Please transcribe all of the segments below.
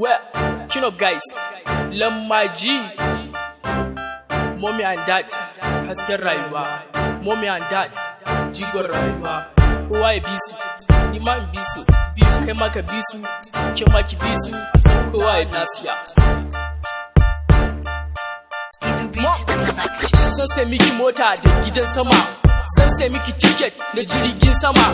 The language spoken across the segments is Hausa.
Well, tune up guys, Lammaji, mommy and dad, hasken rayuwa, mommy and dad, jigon rayuwa, kowa ya bi su, ni ma in bi su, kai ma ka bi su, ke ma ki bi su, kowa ya bi su ya. Zan sai miki mota da gidan sama, zan sai miki ticket na jirgin sama,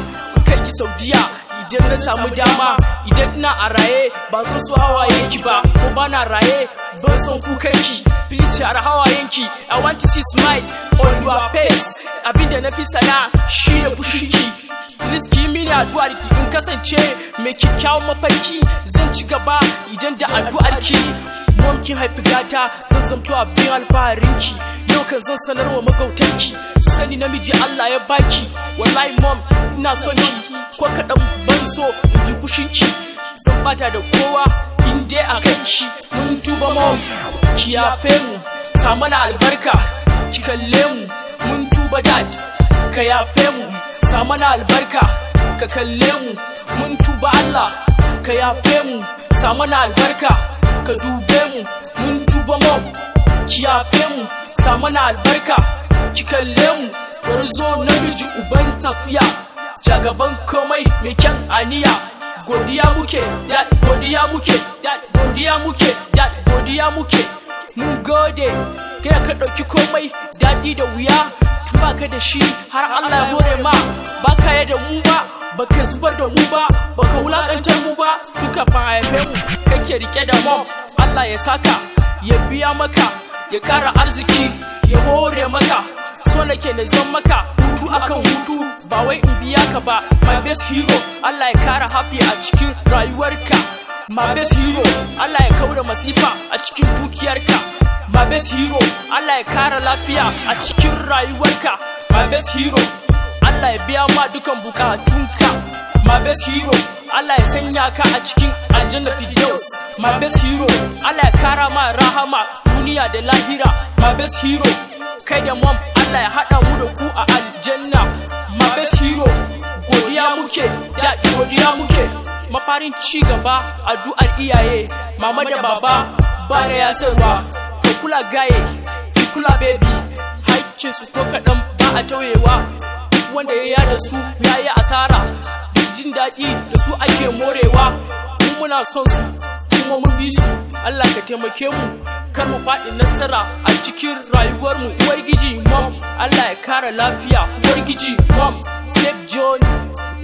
kai ki Saudiya idan na samu dama. Idan ina a raye ba zan so hawayen ki ba, ko ba na raye ban son kukan ki. Please share hawayen ki, I want to see smile on your face. Abinda na fi sana shi ne fushin ki. Please ki mini addu'ar ki in kasance mai kyakkyawan mafarki. Zan ci gaba idan da addu'ar ki. Mom kin haifi gata, zan zamto abin alfaharin ki. Yau kan zan sanar wa magautanki, su sani namiji Allah ya baki. Wallahi mom ina son ki, ko kaɗan ban so in ji fushinki. Zan bata da kowa in dai a kan shi. Mun tuba mom, ki yafe mu, sa mana albarka, ki kalle mu. Mun tuba dad, ka yafe mu, sa mana albarka, ka kalle mu. Mun tuba Allah, ka yafe mu, sa mana albarka, ka dube mu. Mun tuba mom, ki yafe mu, sa mana albarka, ki kalle mu. Gwarzo namiji uban tafiya, jagaban komai mai kyan aniya. Godiya muke, dad, godiya muke, dad, godiya muke, dad, godiya muke. Mun gode, kai ka ɗauki komai daɗi da wuya. Tun baka da shi har Allah ya hore ma. Baka yi da mu ba, baka zubar da mu ba, baka wulakantar mu ba. Duka fa haife mu, kake rike da mom. Allah ya saka, ya biya maka, ya ƙara arziki, ya hore maka. So nake na zan maka hutu akan hutu, ba wai in biya ka ba. My best hero, Allah ya kara happy a cikin rayuwarka. My best hero, Allah ya kaura masifa a cikin dukiyarka. My best hero, Allah ya kara lafiya a cikin rayuwarka. My best hero, Allah ya biya ma dukan bukatunka. My best hero, Allah ya sanya ka a cikin aljanna Firdaus. My best hero, Allah ya kara ma rahama duniya da lahira. My best hero, kai da mom Allah ya haɗa mu da ku a aljanna. My best hero, godiya muke, dad, godiya muke. Mafarin ci gaba addu'ar iyaye, mama da baba ba da yasarwa. Ka kula gaye, ki kula baby, haƙƙin su ko kaɗan ba a tauyewa. Duk wanda ya yada su ya yi asara, duk jin daɗi da su ake morewa. Mun muna son su kuma mun bi su. Allah ka taimake mu, kar mu faɗi nasara a cikin rayuwarmu. Uwar giji mom, Allah ya kara lafiya. Uwar giji mom, save Johnny.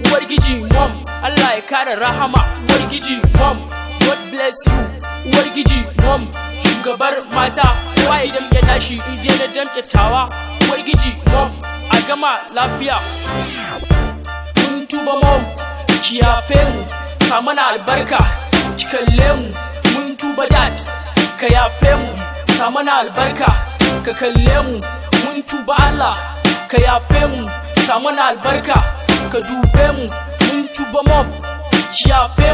Uwar giji mom, Allah ya kara rahama. Uwar giji mom, God bless you. Uwar giji mom, shugabar mata, kowa ya damƙe nashi in dai na damƙe tawa. Uwar giji mom, a gama lafiya. Mun tuba mom, ki yafe mu, sa mana albarka, ki kalle mu. Mun tuba dad, ka yafe mu, sa mana albarka, ka kalle mu. Mun tuba Allah, ka yafe mu, sa mana albarka, ka dube mu. Mun tuba mom, ki yafe mu.